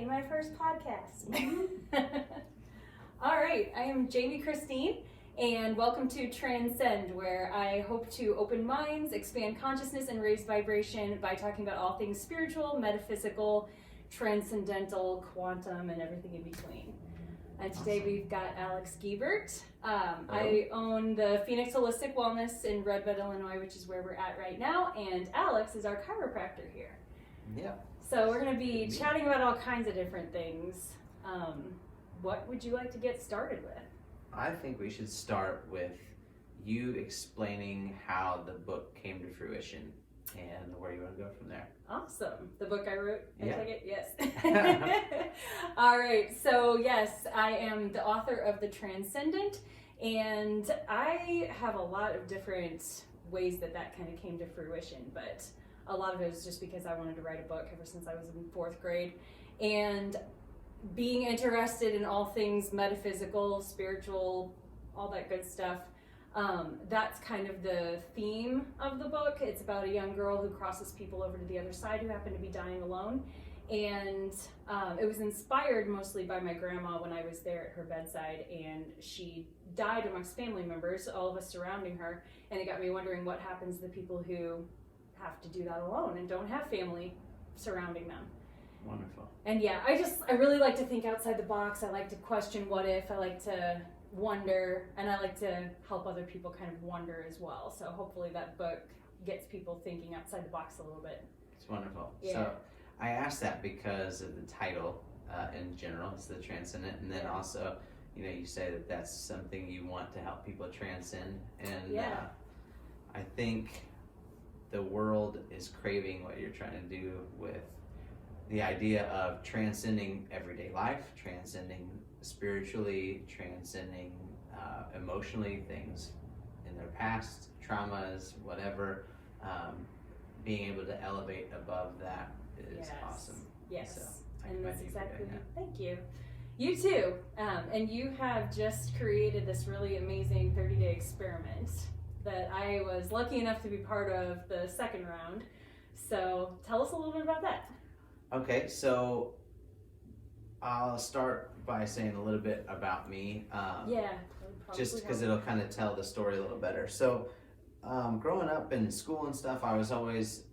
my first podcast. All right, I am Jamie Christine, and welcome to Transcend, where I hope to open minds, expand consciousness, and raise vibration by talking about all things spiritual, metaphysical, transcendental, quantum, and everything in between. And today we've got Alex Guebert. I own the Phoenix Holistic Wellness in Red Bud, Illinois, which is where we're at right now, and Alex is our chiropractor here. Yeah. So we're going to be chatting about all kinds of different things. What would you like to get started with? I think we should start with you explaining how the book came to fruition and where you want to go from there. Awesome. The book I wrote, I take it? Yes. Yeah. All right. So yes, I am the author of The Transcendent, and I have a lot of different ways that kind of came to fruition, but a lot of it was just because I wanted to write a book ever since I was in 4th grade. And being interested in all things metaphysical, spiritual, all that good stuff, that's kind of the theme of the book. It's about a young girl who crosses people over to the other side who happen to be dying alone. And it was inspired mostly by my grandma when I was there at her bedside, and she died amongst family members, all of us surrounding her, and it got me wondering what happens to the people who have to do that alone and don't have family surrounding them. Wonderful. And yeah, I really like to think outside the box. I like to question what if. I like to wonder, and I like to help other people kind of wonder as well. So hopefully that book gets people thinking outside the box a little bit. It's wonderful. Yeah. So I asked that because of the title in general. It's the Transcendent, and then also, you say that that's something you want to help people transcend. And I think the world is craving what you're trying to do with the idea of transcending everyday life, transcending spiritually, transcending emotionally, things in their past, traumas, whatever, being able to elevate above that is awesome. Yes, so and that's exactly, thank you. You too, and you have just created this really amazing 30-day experiment that I was lucky enough to be part of the second round. So tell us a little bit about that. Okay, so I'll start by saying a little bit about me. Just because it'll kind of tell the story a little better. So growing up in school and stuff, I was always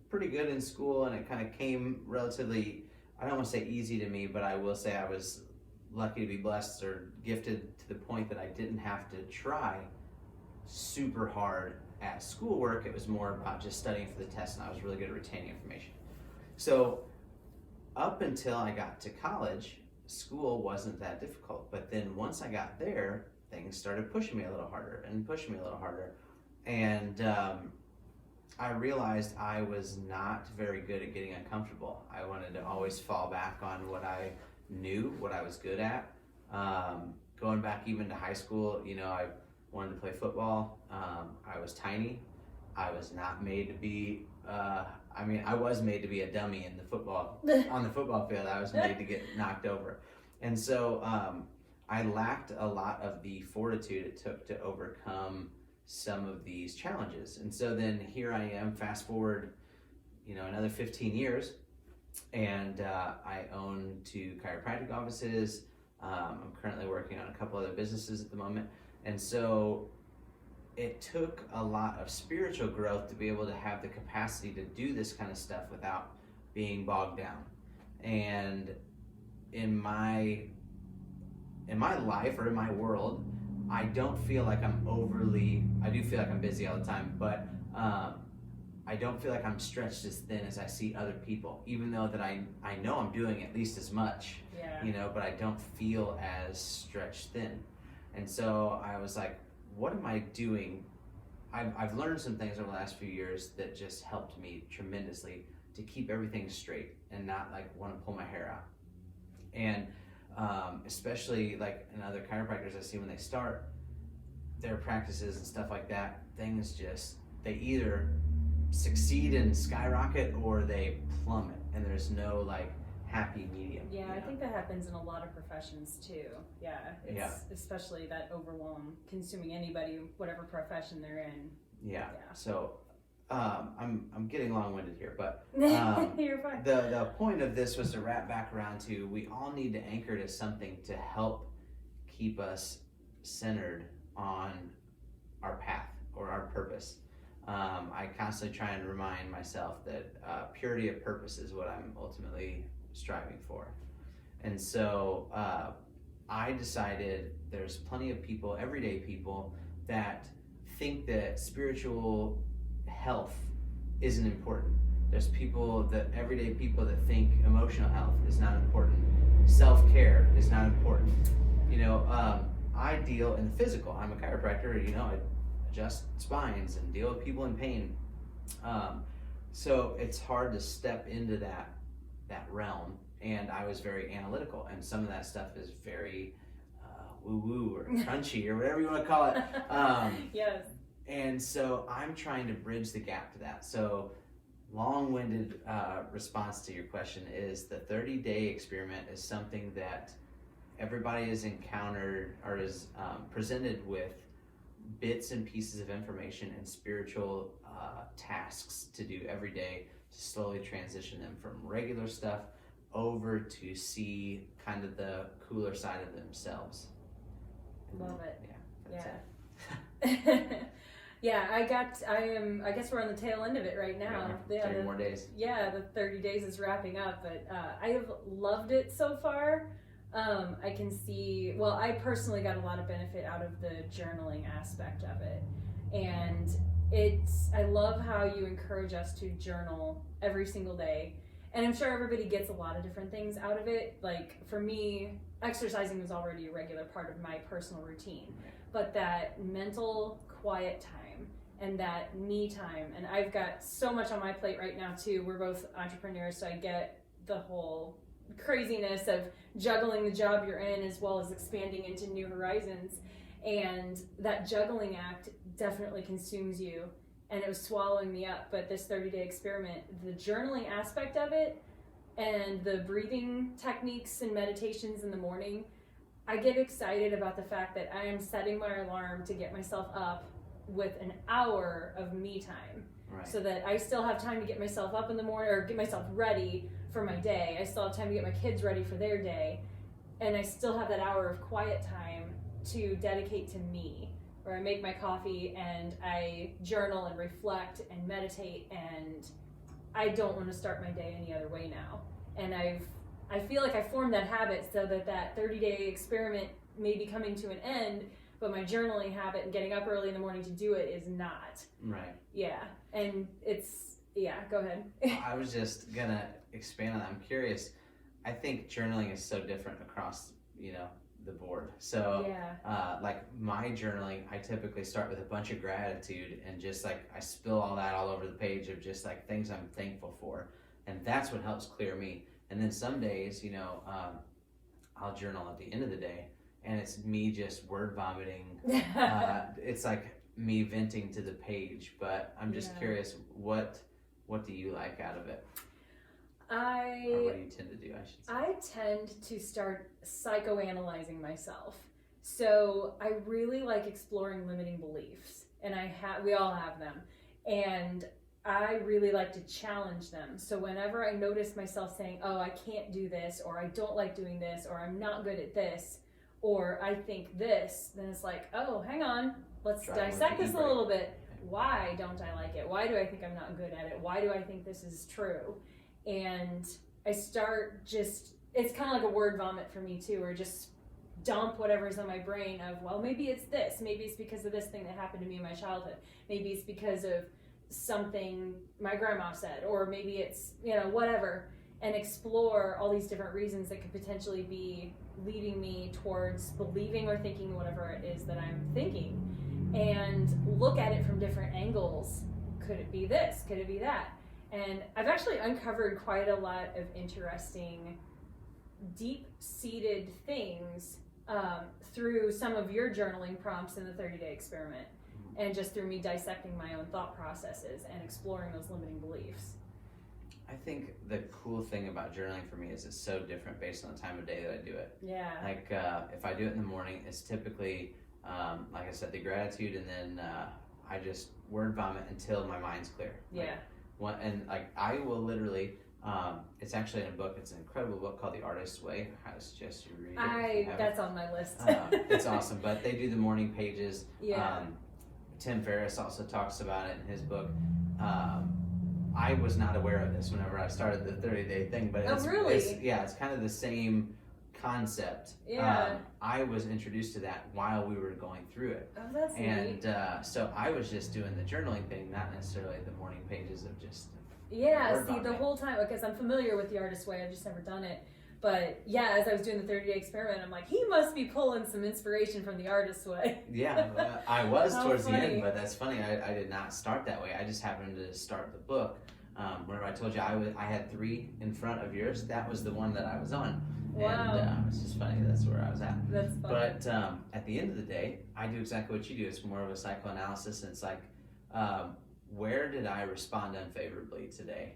pretty good in school, and it kind of came relatively, I don't want to say easy to me, but I will say I was lucky to be blessed or gifted to the point that I didn't have to try super hard at schoolwork. It was more about just studying for the test, and I was really good at retaining information. So up until I got to college, school wasn't that difficult. But then once I got there, things started pushing me a little harder and pushing me a little harder. And I realized I was not very good at getting uncomfortable. I wanted to always fall back on what I knew, what I was good at. Going back even to high school, I wanted to play football. I was tiny. I was not made to be, I was made to be a dummy in the football, on the football field. I was made to get knocked over. And so I lacked a lot of the fortitude it took to overcome some of these challenges. And so then here I am, fast forward, another 15 years, and I own 2 chiropractic offices. I'm currently working on a couple other businesses at the moment. And so it took a lot of spiritual growth to be able to have the capacity to do this kind of stuff without being bogged down. And in my life, or in my world, I don't feel like I do feel like I'm busy all the time, but I don't feel like I'm stretched as thin as I see other people, even though that I know I'm doing at least as much, but I don't feel as stretched thin. And so I was like, what am I doing? I've learned some things over the last few years that just helped me tremendously to keep everything straight and not want to pull my hair out. And especially in other chiropractors I see when they start their practices and stuff like that, things they either succeed and skyrocket or they plummet, and there's no happy medium. I think that happens in a lot of professions too. Especially that overwhelm consuming anybody, whatever profession they're in. So I'm getting long-winded here, but you're fine. The point of this was to wrap back around to we all need to anchor to something to help keep us centered on our path or our purpose. I constantly try and remind myself that purity of purpose is what I'm ultimately striving for. And so I decided there's plenty of people, everyday people, that think that spiritual health isn't important. There's everyday people that think emotional health is not important. Self-care is not important. I deal in the physical. I'm a chiropractor, I adjust spines and deal with people in pain. So it's hard to step into that realm, and I was very analytical, and some of that stuff is very woo-woo or crunchy or whatever you want to call it. Yes. And so I'm trying to bridge the gap to that. So long-winded response to your question is the 30-day experiment is something that everybody is encountered or is presented with bits and pieces of information and spiritual tasks to do every day to slowly transition them from regular stuff over to see kind of the cooler side of themselves. Love it. Yeah. It. Yeah, I guess we're on the tail end of it right now. Yeah, 30 more days. Yeah, the 30 days is wrapping up, but I have loved it so far. I can see, I personally got a lot of benefit out of the journaling aspect of it. And I love how you encourage us to journal every single day. And I'm sure everybody gets a lot of different things out of it. Like for me, exercising was already a regular part of my personal routine, but that mental quiet time and that me time, and I've got so much on my plate right now too. We're both entrepreneurs, so I get the whole craziness of juggling the job you're in as well as expanding into new horizons, and that juggling act definitely consumes you, and it was swallowing me up. But this 30-day experiment, the journaling aspect of it and the breathing techniques and meditations in the morning, I get excited about the fact that I am setting my alarm to get myself up with an hour of me time. Right. So that I still have time to get myself up in the morning or get myself ready for my day. I still have time to get my kids ready for their day. And I still have that hour of quiet time to dedicate to me, where I make my coffee and I journal and reflect and meditate, and I don't want to start my day any other way now. And I feel like I formed that habit so that 30-day experiment may be coming to an end, but my journaling habit and getting up early in the morning to do it is not. Right. Yeah. And go ahead. I was just going to expand on that. I'm curious. I think journaling is so different across, the board. So, like my journaling, I typically start with a bunch of gratitude and just like I spill all that all over the page of just like things I'm thankful for. And that's what helps clear me. And then some days, I'll journal at the end of the day, and it's me just word vomiting. It's like me venting to the page, but I'm just curious, what do you like out of it? Or what do you tend to do, I should say? I tend to start psychoanalyzing myself. So I really like exploring limiting beliefs, and we all have them. And I really like to challenge them. So whenever I notice myself saying, oh, I can't do this, or I don't like doing this, or I'm not good at this, or I think this, then it's like, oh, hang on, let's dissect this a little bit. Why don't I like it? Why do I think I'm not good at it? Why do I think this is true? And I start it's kind of like a word vomit for me too, or just dump whatever's in my brain of, well, maybe it's this. Maybe it's because of this thing that happened to me in my childhood. Maybe it's because of something my grandma said, or maybe it's, whatever, and explore all these different reasons that could potentially be leading me towards believing or thinking whatever it is that I'm thinking, and look at it from different angles. Could it be this? Could it be that? And I've actually uncovered quite a lot of interesting, deep-seated things through some of your journaling prompts in the 30-day experiment, and just through me dissecting my own thought processes and exploring those limiting beliefs. I think the cool thing about journaling for me is it's so different based on the time of day that I do it. Yeah. Like if I do it in the morning, it's typically, like I said, the gratitude, and then I just word vomit until my mind's clear. Yeah. I will literally, it's actually in a book. It's an incredible book called The Artist's Way. I suggest you read it. That's on my list. It's awesome. But they do the morning pages. Yeah. Tim Ferriss also talks about it in his book. I was not aware of this whenever I started the 30-day thing, but it's kind of the same concept. Yeah. I was introduced to that while we were going through it. Oh, that's neat. And so I was just doing the journaling thing, not necessarily the morning pages of just. Yeah, see, the whole time, because I'm familiar with The Artist's Way, I've just never done it. But yeah, as I was doing the 30-day experiment, I'm like, he must be pulling some inspiration from The Artist's Way. Yeah, I was towards the end, but that's funny. I did not start that way. I just happened to start the book. Whenever I told you I had 3 in front of yours, that was the one that I was on. Wow. And it's just funny, that's where I was at. That's funny. But at the end of the day, I do exactly what you do. It's more of a psychoanalysis, and it's like, where did I respond unfavorably today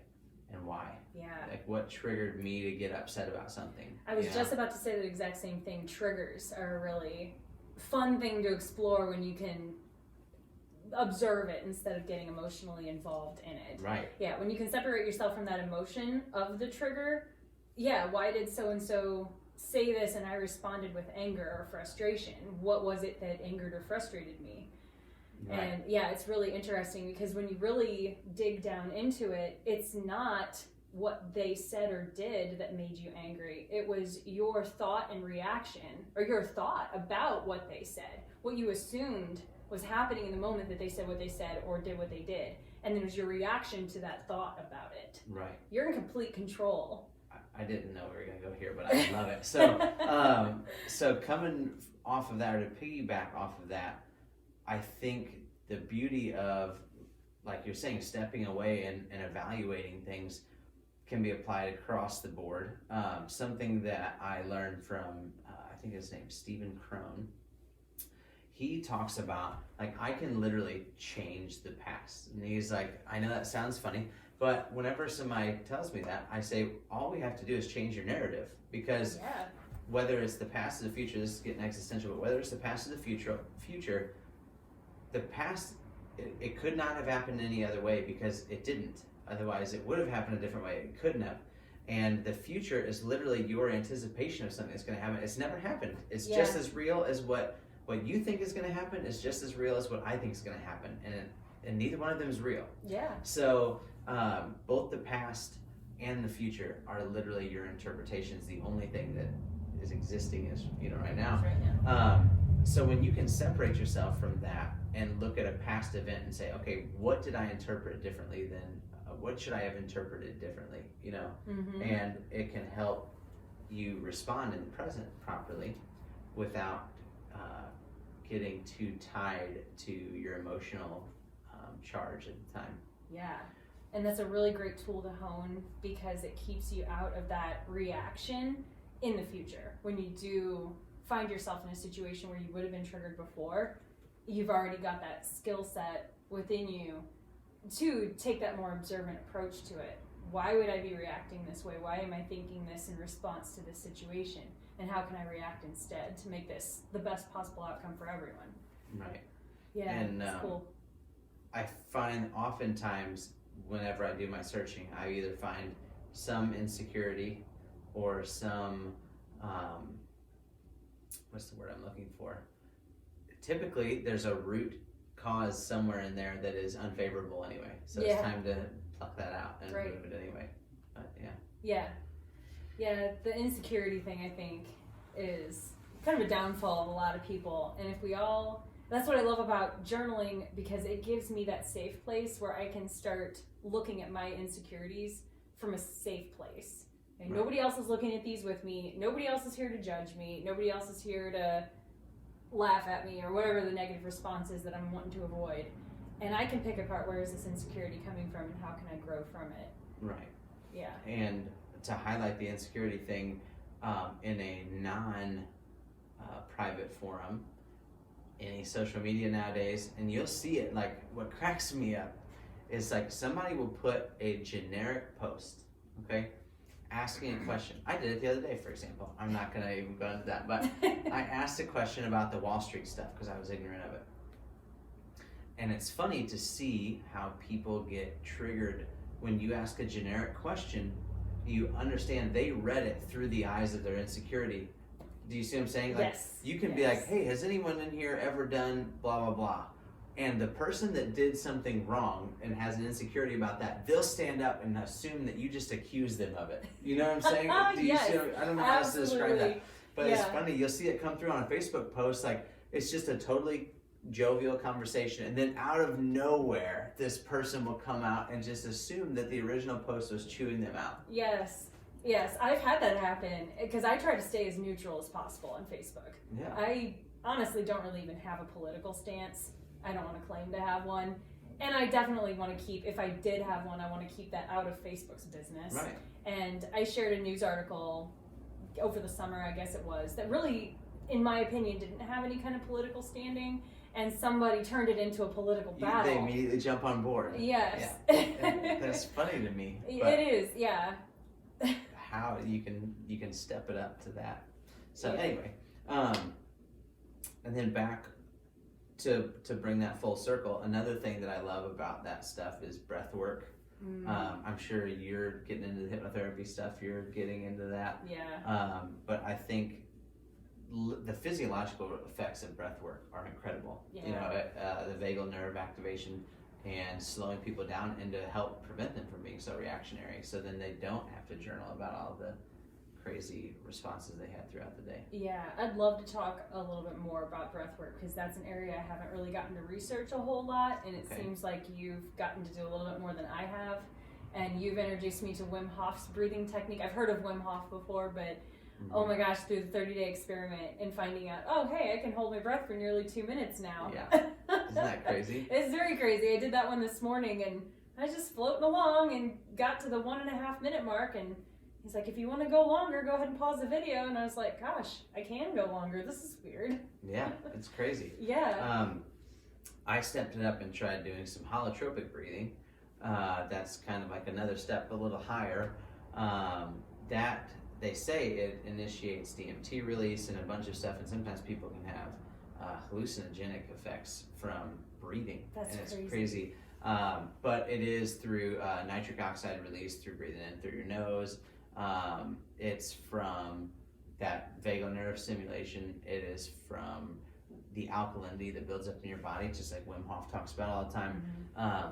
and why? Yeah. Like, what triggered me to get upset about something? I was just about to say the exact same thing. Triggers are a really fun thing to explore when you can observe it instead of getting emotionally involved in it. Right. Yeah, when you can separate yourself from that emotion of the trigger. Yeah, why did so-and-so say this and I responded with anger or frustration? What was it that angered or frustrated me? Right. And yeah, it's really interesting because when you really dig down into it, it's not what they said or did that made you angry. It was your thought and reaction, or your thought about what they said, what you assumed was happening in the moment that they said what they said or did what they did. And then it was your reaction to that thought about it. Right. You're in complete control. I didn't know we were going to go here, but I love it. So, so coming off of that, or to piggyback off of that, I think the beauty of, like you're saying, stepping away and evaluating things can be applied across the board. Something that I learned from, I think his name's Stephen Crone. He talks about, like, I can literally change the past. And he's like, I know that sounds funny, but whenever somebody tells me that, I say, all we have to do is change your narrative. Because whether it's the past or the future, this is getting existential, but whether it's the past or the future, the past, it could not have happened any other way because it didn't. Otherwise, it would have happened a different way. It couldn't have. And the future is literally your anticipation of something that's going to happen. It's never happened. It's just as real as what you think is going to happen is just as real as what I think is going to happen. And neither one of them is real. Yeah. So both the past and the future are literally your interpretations. The only thing that is existing is, right now. Right now. So when you can separate yourself from that and look at a past event and say, okay, what did I interpret differently than, what should I have interpreted differently, Mm-hmm. And it can help you respond in the present properly without getting too tied to your emotional charge at the time. Yeah. And that's a really great tool to hone because it keeps you out of that reaction in the future. When you do find yourself in a situation where you would have been triggered before, you've already got that skill set within you to take that more observant approach to it. Why would I be reacting this way? Why am I thinking this in response to this situation? And how can I react instead to make this the best possible outcome for everyone? Right. Yeah, and, it's cool. I find oftentimes whenever I do my searching, I either find some insecurity or some, what's the word I'm looking for? Typically, there's a root cause somewhere in there that is unfavorable anyway. So it's time to pluck that out and move it anyway. But Yeah, the insecurity thing, I think, is kind of a downfall of a lot of people. And if we all, that's what I love about journaling, because it gives me that safe place where I can start looking at my insecurities from a safe place. And nobody else is looking at these with me. Nobody else is here to judge me. Nobody else is here to laugh at me or whatever the negative response is that I'm wanting to avoid. And I can pick apart, where is this insecurity coming from and how can I grow from it? Right. Yeah. And to highlight the insecurity thing in a non-private forum, any social media nowadays, and you'll see it, like, what cracks me up is, like, somebody will put a generic post, okay, asking a question. I did it the other day, for example. I'm not going to even go into that, but I asked a question about the Wall Street stuff because I was ignorant of it. And it's funny to see how people get triggered when you ask a generic question. You understand they read it through the eyes of their insecurity. Do you see what I'm saying? Like, yes. You can be like, hey, has anyone in here ever done blah, blah, blah? And the person that did something wrong and has an insecurity about that, they'll stand up and assume that you just accuse them of it. You know what I'm saying? Do you yes, see I don't know how else to describe that. But yeah. It's funny. You'll see it come through on a Facebook post. Like, it's just a totally jovial conversation. And then out of nowhere, this person will come out and just assume that the original post was chewing them out. Yes. Yes, I've had that happen because I try to stay as neutral as possible on Facebook. Yeah. I honestly don't really even have a political stance. I don't want to claim to have one. And I definitely want to keep, if I did have one, I want to keep that out of Facebook's business. Right. And I shared a news article over the summer, I guess it was, that really, in my opinion, didn't have any kind of political standing. And somebody turned it into a political battle. They immediately jump on board. Yes. Yeah. That's funny to me. It is, yeah. How you can step it up to that. So yeah. Anyway, and then back to bring that full circle. Another thing that I love about that stuff is breath work. I'm sure you're getting into the hypnotherapy stuff. You're getting into that. Yeah. But I think the physiological effects of breath work are incredible. Yeah. You know, the vagal nerve activation and slowing people down, and to help prevent them from being so reactionary, so then they don't have to journal about all the crazy responses they had throughout the day. Yeah, I'd love to talk a little bit more about breath work because that's an area I haven't really gotten to research a whole lot, and it seems like you've gotten to do a little bit more than I have, and you've introduced me to Wim Hof's breathing technique. I've heard of Wim Hof before, but oh my gosh, through the 30-day experiment and finding out, oh, hey, I can hold my breath for nearly 2 minutes now. Yeah. Isn't that crazy? It's very crazy. I did that one this morning, and I was just floating along and got to the 1.5 minute mark, and he's like, if you want to go longer, go ahead and pause the video. And I was like, gosh, I can go longer. This is weird. Yeah, it's crazy. Yeah. I stepped it up and tried doing some holotropic breathing. That's kind of like another step a little higher. That they say it initiates DMT release and a bunch of stuff, and sometimes people can have hallucinogenic effects from breathing. That's and it's crazy. But it is through nitric oxide release through breathing in through your nose. It's from that vagal nerve stimulation. It is from the alkalinity that builds up in your body, just like Wim Hof talks about all the time.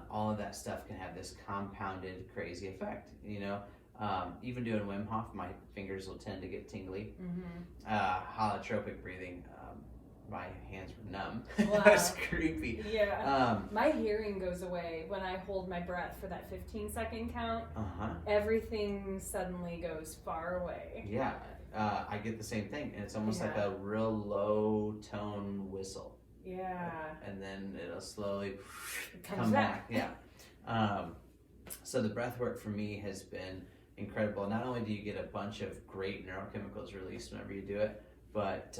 All of that stuff can have this compounded crazy effect, you know. Even doing Wim Hof, my fingers will tend to get tingly. Holotropic breathing, my hands were numb. Wow. That's creepy. Yeah. My hearing goes away when I hold my breath for that 15-second count. Everything suddenly goes far away. Yeah. I get the same thing, and it's almost like a real low tone whistle. Yeah. And then it'll slowly come back. Yeah. So the breath work for me has been incredible. Not only do you get a bunch of great neurochemicals released whenever you do it, but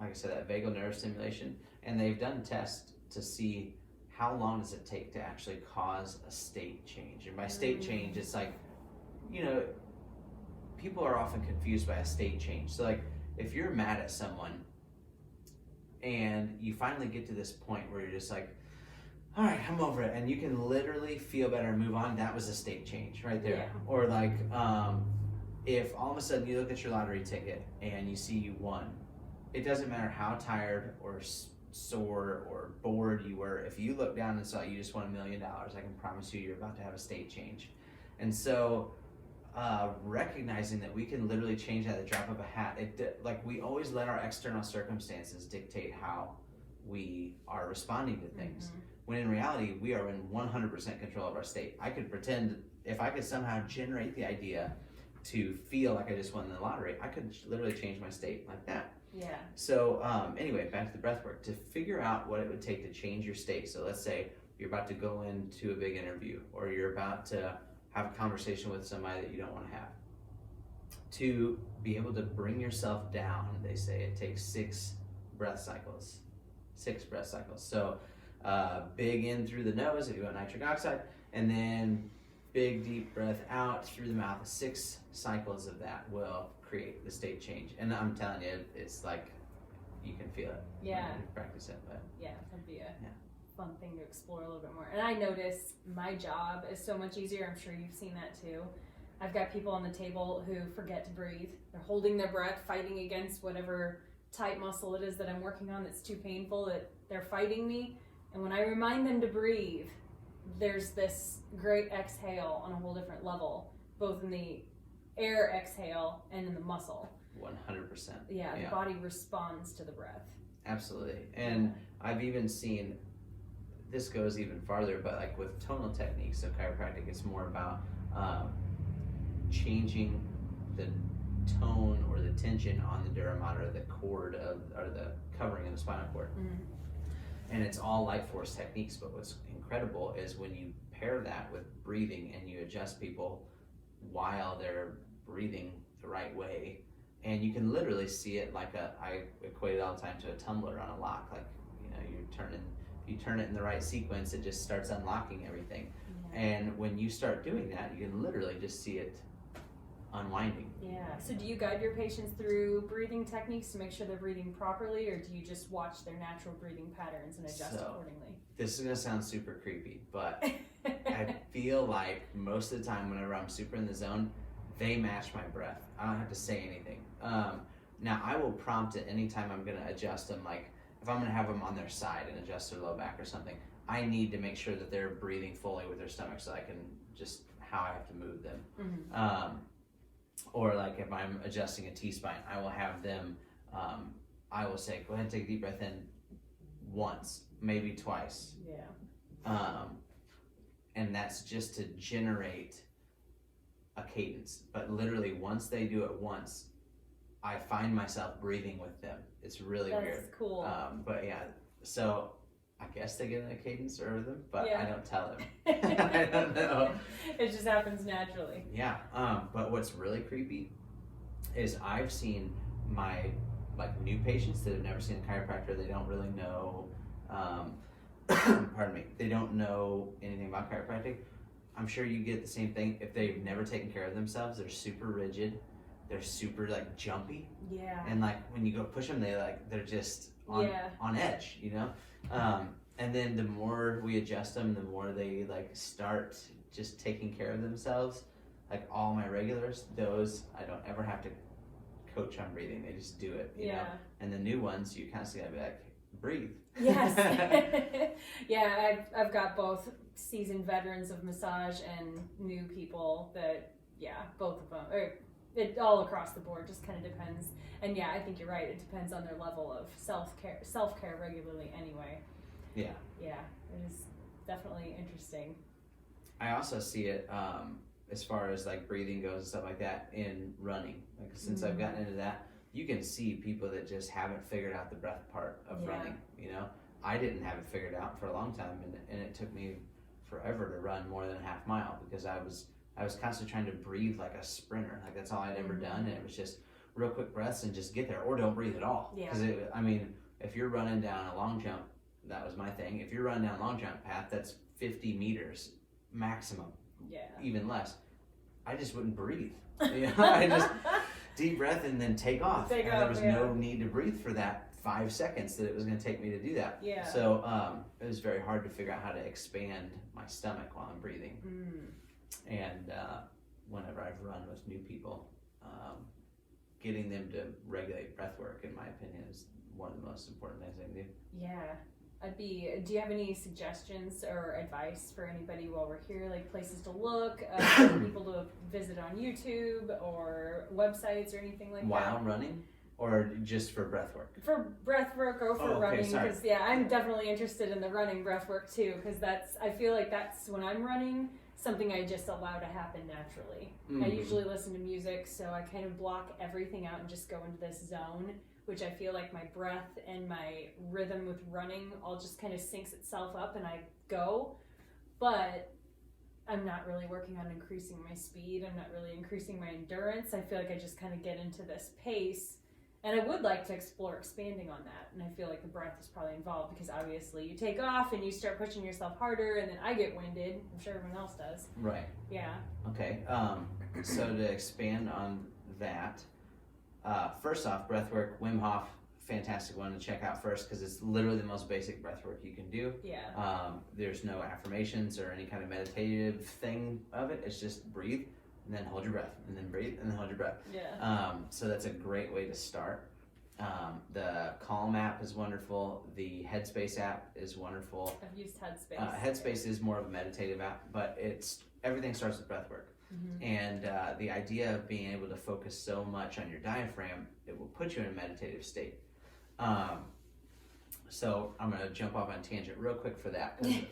like I said, that vagal nerve stimulation, and they've done tests to see how long does it take to actually cause a state change. And by state change, it's like, you know, people are often confused by a state change. So like, if you're mad at someone and you finally get to this point where you're just like, all right, I'm over it, and you can literally feel better and move on, that was a state change right there. Yeah. Or like, if all of a sudden you look at your lottery ticket and you see you won, it doesn't matter how tired or sore or bored you were, if you look down and saw you just won $1 million, I can promise you you're about to have a state change. And so recognizing that we can literally change at the drop of a hat, like we always let our external circumstances dictate how we are responding to things. When in reality, we are in 100% control of our state. I could pretend, if I could somehow generate the idea to feel like I just won the lottery, I could literally change my state like that. Yeah. So anyway, back to the breath work. To figure out what it would take to change your state. So let's say you're about to go into a big interview, or you're about to have a conversation with somebody that you don't want to have. To be able to bring yourself down, they say it takes 6 breath cycles. 6 breath cycles. So big in through the nose if you want nitric oxide, and then big deep breath out through the mouth. 6 cycles of that will create the state change. And I'm telling you, it's like you can feel it. Yeah. When you practice it. But yeah, that'd be a fun thing to explore a little bit more. And I notice my job is so much easier. I'm sure you've seen that too. I've got people on the table who forget to breathe. They're holding their breath, fighting against whatever tight muscle it is that I'm working on that's too painful, that they're fighting me. And when I remind them to breathe, there's this great exhale on a whole different level, both in the air exhale and in the muscle. 100%. Yeah, the body responds to the breath. Absolutely. And I've even seen, this goes even farther, but like with tonal techniques of chiropractic, it's more about changing the tone or the tension on the dura mater, the cord or the covering of the spinal cord. And it's all light force techniques, but what's incredible is when you pair that with breathing and you adjust people while they're breathing the right way, and you can literally see it like I equate it all the time to a tumbler on a lock. Like, you know, you turn it in the right sequence, it just starts unlocking everything. And when you start doing that, you can literally just see it unwinding. Yeah. So do you guide your patients through breathing techniques to make sure they're breathing properly, or do you just watch their natural breathing patterns and adjust accordingly? This is gonna sound super creepy, but I feel like most of the time whenever I'm super in the zone, they match my breath. I don't have to say anything. Now I will prompt it anytime I'm gonna adjust them. Like if I'm gonna have them on their side and adjust their low back or something, I need to make sure that they're breathing fully with their stomach so I can just how I have to move them. Or like if I'm adjusting a T-spine, I will have them, I will say, go ahead and take a deep breath in once, maybe twice. And that's just to generate a cadence. But literally once they do it once, I find myself breathing with them. It's really weird. That's cool. But yeah, so I guess they get in a cadence or rhythm, but I don't tell them. I don't know. It just happens naturally. Yeah. But what's really creepy is I've seen my like new patients that have never seen a chiropractor. They don't really know. Pardon me. They don't know anything about chiropractic. I'm sure you get the same thing. If they've never taken care of themselves, they're super rigid. They're super like jumpy. Yeah. And like when you go push them, they're just on edge, you know. And then the more we adjust them, the more they like start just taking care of themselves. Like all my regulars, those I don't ever have to coach on breathing. They just do it, you know. And the new ones, you constantly gotta be like, breathe. Yes. Yeah, I've got both seasoned veterans of massage and new people that, both of them. It all across the board just kind of depends. And I think you're right. It depends on their level of self-care regularly anyway. Yeah, it is definitely interesting. I also see it as far as like breathing goes and stuff like that in running. Like since I've gotten into that, you can see people that just haven't figured out the breath part of running. You know, I didn't have it figured out for a long time, and it took me forever to run more than a half mile because I was constantly trying to breathe like a sprinter. Like that's all I'd ever done, and it was just real quick breaths and just get there, or don't breathe at all. Because if you're running down a long jump, that was my thing. If you're running down a long jump path, that's 50 meters maximum. Even less. I just wouldn't breathe. You know, I just deep breath and then take off. There was no need to breathe for that 5 seconds that it was going to take me to do that. So it was very hard to figure out how to expand my stomach while I'm breathing. And whenever I've run with new people, getting them to regulate breath work, in my opinion, is one of the most important things I can do. Do you have any suggestions or advice for anybody while we're here, like places to look, people to visit on YouTube or websites or anything like that? While running? Or just for breath work? For breath work or for running, because I'm definitely interested in the running breath work too, because I feel like that's when I'm running, something I just allow to happen naturally. I usually listen to music, so I kind of block everything out and just go into this zone, which I feel like my breath and my rhythm with running all just kind of syncs itself up and I go. But I'm not really working on increasing my speed. I'm not really increasing my endurance. I feel like I just kind of get into this pace. And I would like to explore expanding on that. And I feel like the breath is probably involved because obviously you take off and you start pushing yourself harder and then I get winded. I'm sure everyone else does. Right. Yeah. Okay. So to expand on that, first off, breathwork, Wim Hof, fantastic one to check out first because it's literally the most basic breath work you can do. Yeah. There's no affirmations or any kind of meditative thing of it. It's just breathe and then hold your breath and then breathe and then hold your breath. Yeah. So that's a great way to start. The Calm app is wonderful. The Headspace app is wonderful. I've used Headspace. Headspace is more of a meditative app, but everything starts with breath work. Mm-hmm. And the idea of being able to focus so much on your diaphragm, it will put you in a meditative state. So I'm going to jump off on a tangent real quick for that, because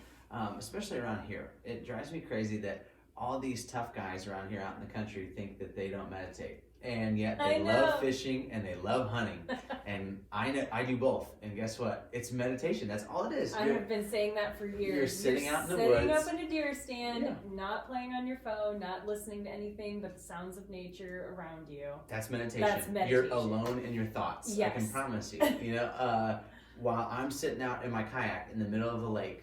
especially around here, it drives me crazy that all these tough guys around here out in the country think that they don't meditate. And yet they love fishing and they love hunting. And I do both. And guess what? It's meditation. That's all it is. I have been saying that for years. You're sitting out in the woods. Sitting woods. up in a deer stand, not playing on your phone, not listening to anything but the sounds of nature around you. That's meditation. That's meditation. You're alone in your thoughts. Yes. I can promise you. While I'm sitting out in my kayak in the middle of the lake,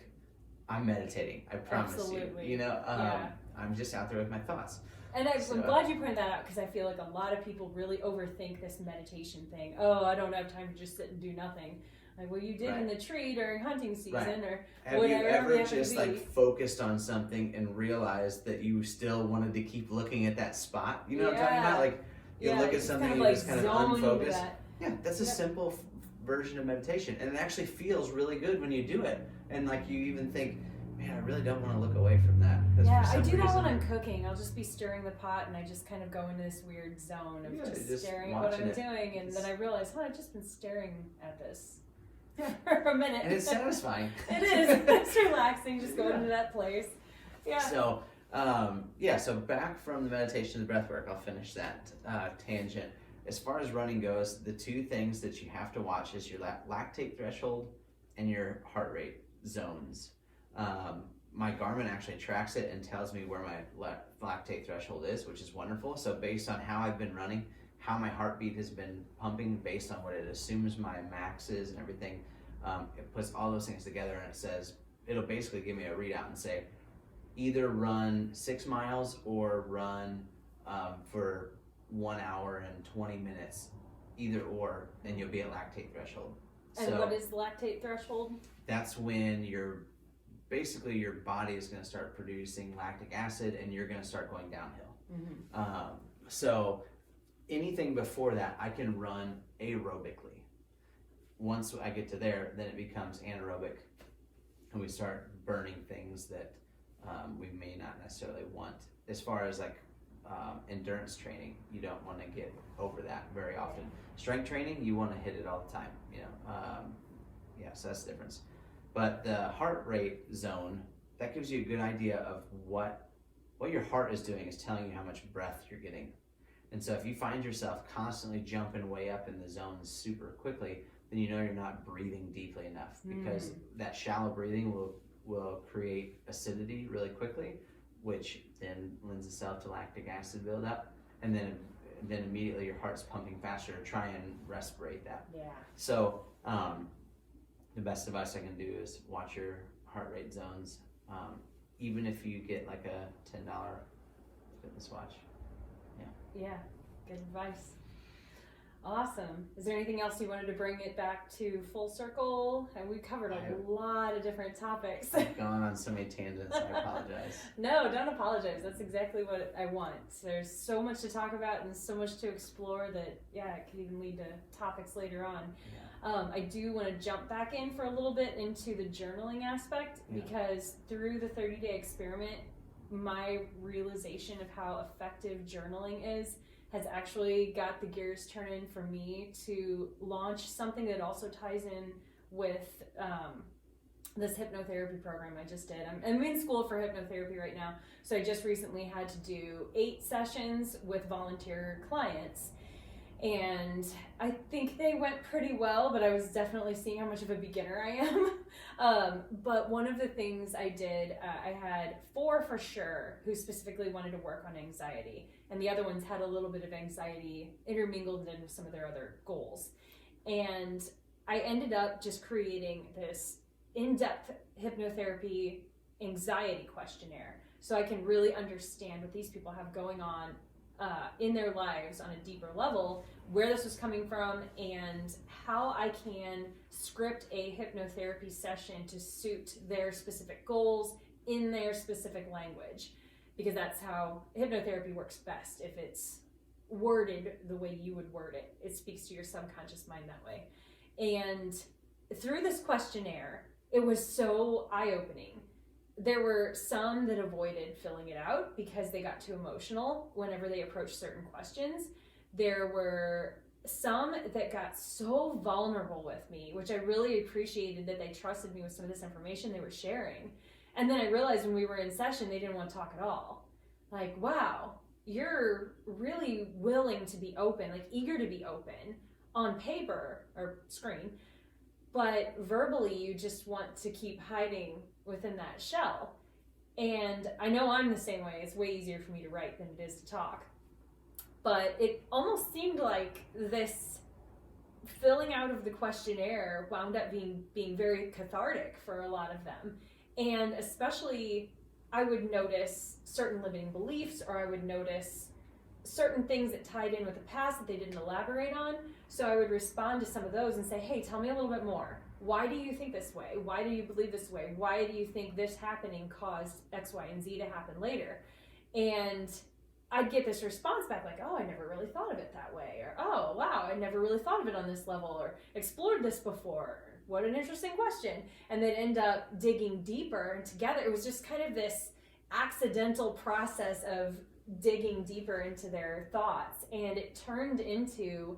I'm meditating. I promise Absolutely. you. I'm just out there with my thoughts. And I'm glad you pointed that out, because I feel like a lot of people really overthink this meditation thing. Oh, I don't have time to just sit and do nothing. Like, well, you did in the tree during hunting season, or have whatever. Have you ever just focused on something and realized that you still wanted to keep looking at that spot? You know what I'm talking about? Like, you look at something and you just kind of unfocus. Yeah, that's a simple version of meditation, and it actually feels really good when you do it. And like, you even think, man, I really don't want to look away from that. Yeah, I do that when I'm cooking. I'll just be stirring the pot, and I just kind of go into this weird zone of just staring at what I'm doing, and then I realize, I've just been staring at this for a minute. And it's satisfying. It is. It's relaxing, just going into that place. Yeah. So, so back from the meditation to the breath work, I'll finish that tangent. As far as running goes, the two things that you have to watch is your lactate threshold and your heart rate zones. My Garmin actually tracks it and tells me where my lactate threshold is, which is wonderful. So based on how I've been running, how my heartbeat has been pumping, based on what it assumes my max is and everything, it puts all those things together, and it'll basically give me a readout and say, either run 6 miles or run for 1 hour and 20 minutes, either or, and you'll be at lactate threshold. And what is the lactate threshold? That's when your body is going to start producing lactic acid, and you're going to start going downhill. Mm-hmm. So anything before that, I can run aerobically. Once I get to there, then it becomes anaerobic, and we start burning things that we may not necessarily want. As far as endurance training, you don't want to get over that very often. Strength training, you want to hit it all the time. So that's the difference. But the heart rate zone, that gives you a good idea of what your heart is doing, is telling you how much breath you're getting. And so if you find yourself constantly jumping way up in the zones super quickly, then you know you're not breathing deeply enough, because that shallow breathing will create acidity really quickly, which then lends itself to lactic acid buildup, and then immediately your heart's pumping faster to try and respirate that. Yeah. So the best advice I can do is watch your heart rate zones, even if you get like a $10 fitness watch. Yeah, good advice. Awesome. Is there anything else you wanted to bring it back to full circle? And we covered a lot of different topics. I've gone on so many tangents, I apologize. No, don't apologize. That's exactly what I want. There's so much to talk about and so much to explore that, it could even lead to topics later on. Yeah. I do want to jump back in for a little bit into the journaling aspect, because through the 30-day experiment, my realization of how effective journaling has actually got the gears turning for me to launch something that also ties in with this hypnotherapy program I just did. I'm in school for hypnotherapy right now, so I just recently had to do 8 sessions with volunteer clients. And I think they went pretty well, but I was definitely seeing how much of a beginner I am. But one of the things I did, I had 4 for sure who specifically wanted to work on anxiety, and the other ones had a little bit of anxiety intermingled in with some of their other goals. And I ended up just creating this in-depth hypnotherapy anxiety questionnaire, so I can really understand what these people have going on in their lives on a deeper level, where this was coming from and how I can script a hypnotherapy session to suit their specific goals in their specific language, because that's how hypnotherapy works best. If it's worded the way you would word it, it speaks to your subconscious mind that way. And through this questionnaire, it was so eye-opening. There were some that avoided filling it out because they got too emotional whenever they approached certain questions. There were some that got so vulnerable with me, which I really appreciated, that they trusted me with some of this information they were sharing. And then I realized when we were in session, they didn't want to talk at all. Like, wow, you're really willing to be open, like eager to be open on paper or screen, but verbally you just want to keep hiding within that shell. And I know I'm the same way. It's way easier for me to write than it is to talk. But it almost seemed like this filling out of the questionnaire wound up being very cathartic for a lot of them. And especially, I would notice certain limiting beliefs, or I would notice certain things that tied in with the past that they didn't elaborate on. So I would respond to some of those and say, hey, tell me a little bit more. Why do you think this way? Why do you believe this way? Why do you think this happening caused X, Y, and Z to happen later? And I'd get this response back like, oh, I never really thought of it that way. Or, oh, wow, I never really thought of it on this level, or explored this before. What an interesting question. And they'd end up digging deeper, and together it was just kind of this accidental process of digging deeper into their thoughts. And it turned into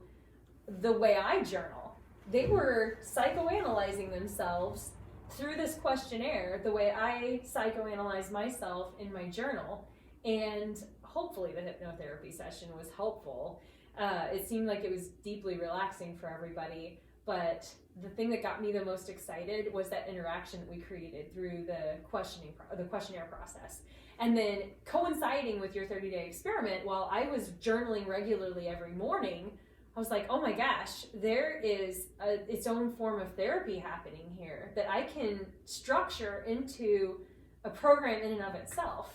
the way I journal. They were psychoanalyzing themselves through this questionnaire, the way I psychoanalyze myself in my journal. And hopefully the hypnotherapy session was helpful. It seemed like it was deeply relaxing for everybody, but the thing that got me the most excited was that interaction that we created through the questionnaire process. And then coinciding with your 30-day experiment, while I was journaling regularly every morning, I was like, oh my gosh, there is its own form of therapy happening here that I can structure into a program in and of itself.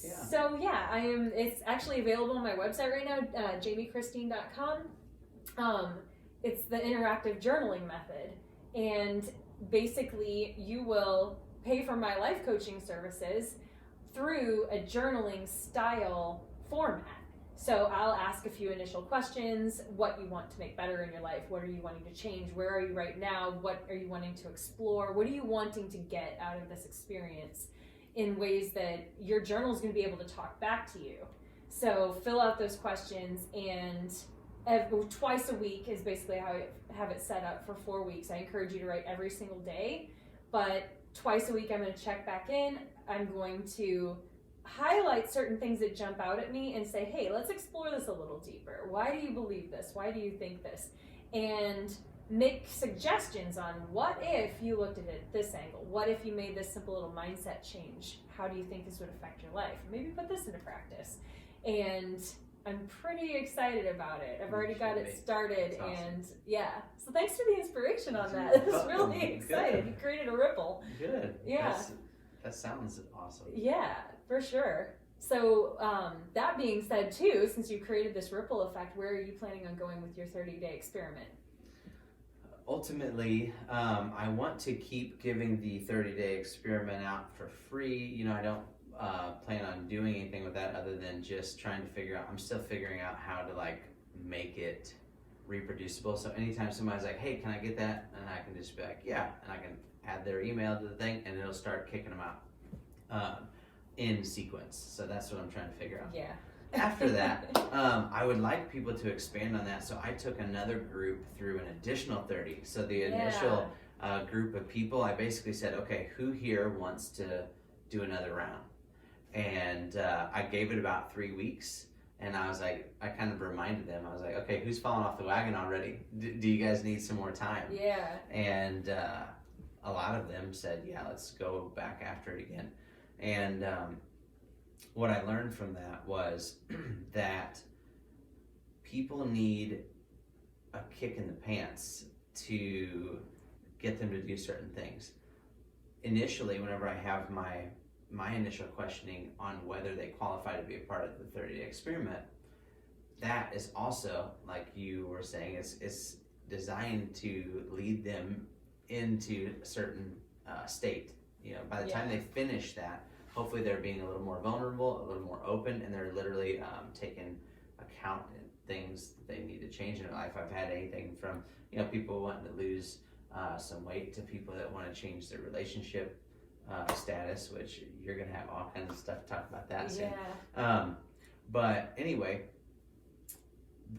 Yeah. So yeah, it's actually available on my website right now, jamiechristine.com. It's the interactive journaling method. And basically you will pay for my life coaching services through a journaling style format. So I'll ask a few initial questions: what you want to make better in your life, what are you wanting to change, where are you right now, what are you wanting to explore, what are you wanting to get out of this experience, in ways that your journal is going to be able to talk back to you. So fill out those questions, and twice a week is basically how I have it set up for 4 weeks. I encourage you to write every single day, but twice a week I'm going to check back in. I'm going to highlight certain things that jump out at me and say, hey, let's explore this a little deeper. Why do you believe this? Why do you think this? And make suggestions on what if you looked at it this angle? What if you made this simple little mindset change? How do you think this would affect your life? Maybe put this into practice. And I'm pretty excited about it. I've already got it started. Awesome. And yeah, so thanks for the inspiration on that. It was really excited. You created a ripple. Good. Yeah. That sounds awesome. Yeah, for sure. So that being said too, since you created this ripple effect, where are you planning on going with your 30-day experiment? Ultimately, I want to keep giving the 30-day experiment out for free. I don't plan on doing anything with that other than just trying to figure out, I'm still figuring out how to make it reproducible. So anytime somebody's like, hey, can I get that? And I can just be like, yeah, and I can add their email to the thing and it'll start kicking them out in sequence. So that's what I'm trying to figure out. Yeah. After that, I would like people to expand on that. So I took another group through an additional 30. So the initial group of people, I basically said, okay, who here wants to do another round? And I gave it about 3 weeks. And I was like, I kind of reminded them, I was like, okay, who's fallen off the wagon already? Do you guys need some more time? Yeah. And a lot of them said, yeah, let's go back after it again. And what I learned from that was that people need a kick in the pants to get them to do certain things. Initially, whenever I have my initial questioning on whether they qualify to be a part of the 30-day experiment, that is also, like you were saying, is designed to lead them into a certain state. You know, by the time they finish that, hopefully they're being a little more vulnerable, a little more open, and they're literally taking account in things that they need to change in their life. I've had anything from, you know, people wanting to lose some weight to people that want to change their relationship status, which you're going to have all kinds of stuff to talk about that soon. But anyway,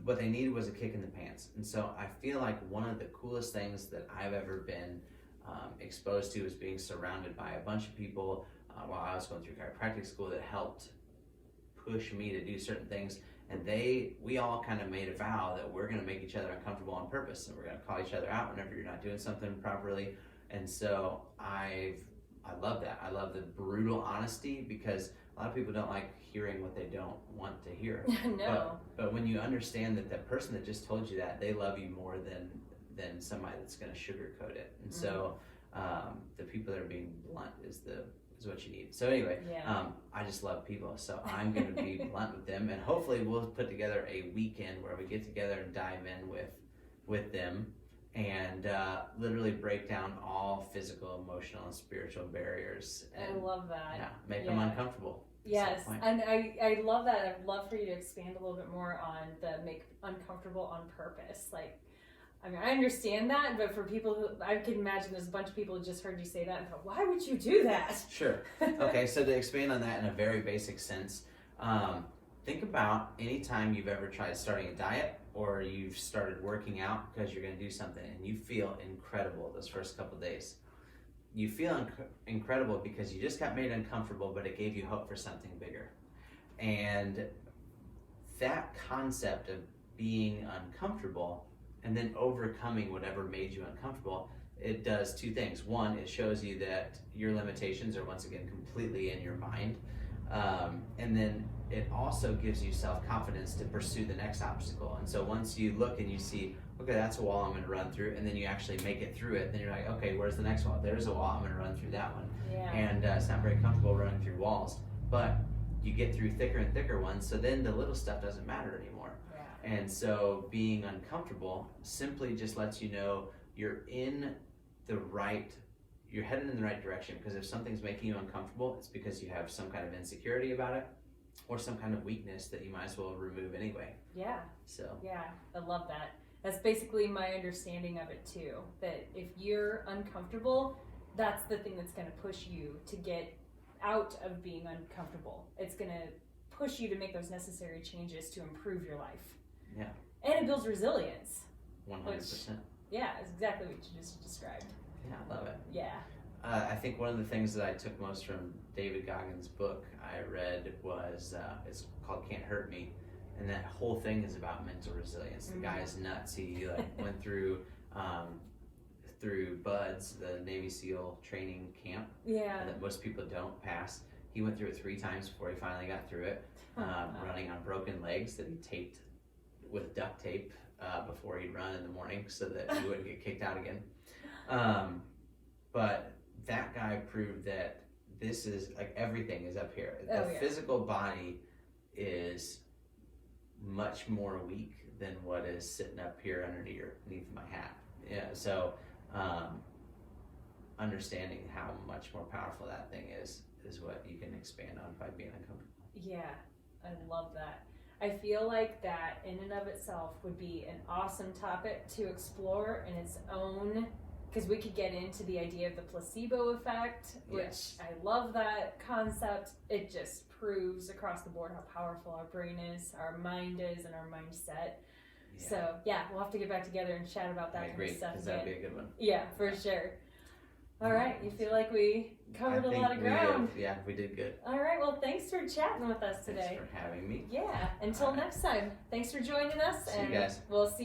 what they needed was a kick in the pants. And so I feel like one of the coolest things that I've ever been exposed to is being surrounded by a bunch of people while I was going through chiropractic school that helped push me to do certain things. And we all kind of made a vow that we're going to make each other uncomfortable on purpose, and we're going to call each other out whenever you're not doing something properly. And so I love that. I love the brutal honesty, because a lot of people don't like hearing what they don't want to hear. No. But when you understand that the person that just told you that, they love you more than somebody that's going to sugarcoat it. And so the people that are being blunt is what you need. So anyway, I just love people, so I'm going to be blunt with them, and hopefully we'll put together a weekend where we get together and dive in with them and literally break down all physical, emotional, and spiritual barriers. And, I love that. Yeah, make them uncomfortable. Yes, and I love that. I'd love for you to expand a little bit more on the make uncomfortable on purpose. Like, I mean, I understand that, but for people who, I can imagine there's a bunch of people who just heard you say that and thought, why would you do that? Sure. Okay, so to expand on that in a very basic sense, think about any time you've ever tried starting a diet or you've started working out because you're going to do something and you feel incredible those first couple days. You feel incredible because you just got made uncomfortable, but it gave you hope for something bigger. And that concept of being uncomfortable and then overcoming whatever made you uncomfortable, it does two things. One, it shows you that your limitations are once again completely in your mind. And then it also gives you self-confidence to pursue the next obstacle. And so once you look and you see, okay, that's a wall I'm going to run through, and then you actually make it through it, then you're like, okay, where's the next wall? There's a wall, I'm going to run through that one. Yeah. And it's not very comfortable running through walls, but you get through thicker and thicker ones, so then the little stuff doesn't matter anymore. And so being uncomfortable simply just lets you know you're headed in the right direction, because if something's making you uncomfortable, it's because you have some kind of insecurity about it or some kind of weakness that you might as well remove anyway. Yeah. So. Yeah, I love that. That's basically my understanding of it too, that if you're uncomfortable, that's the thing that's going to push you to get out of being uncomfortable. It's going to push you to make those necessary changes to improve your life. Yeah. And it builds resilience. 100%. Yeah, it's exactly what you just described. Yeah, I love it. Yeah. I think one of the things that I took most from David Goggins' book I read was, it's called Can't Hurt Me. And that whole thing is about mental resilience. The guy is nuts. He went through BUDS, the Navy SEAL training camp. Yeah. That most people don't pass. He went through it 3 times before he finally got through it. Running on broken legs that he taped with duct tape before he'd run in the morning so that he wouldn't get kicked out again. But that guy proved that this is like everything is up here. The physical body is much more weak than what is sitting up here underneath my hat. Yeah, so understanding how much more powerful that thing is what you can expand on by being uncomfortable. Yeah, I love that. I feel like that in and of itself would be an awesome topic to explore in its own, because we could get into the idea of the placebo effect, which I love that concept. It just proves across the board how powerful our brain is, our mind is, and our mindset. Yeah. So we'll have to get back together and chat about that kind of stuff. Because that'd be a good one. Yeah, for sure. All right, you feel like we covered a lot of ground? Yeah, we did good. All right, well, thanks for chatting with us today. Thanks for having me. Yeah, until next time. Thanks for joining us. See you guys. We'll see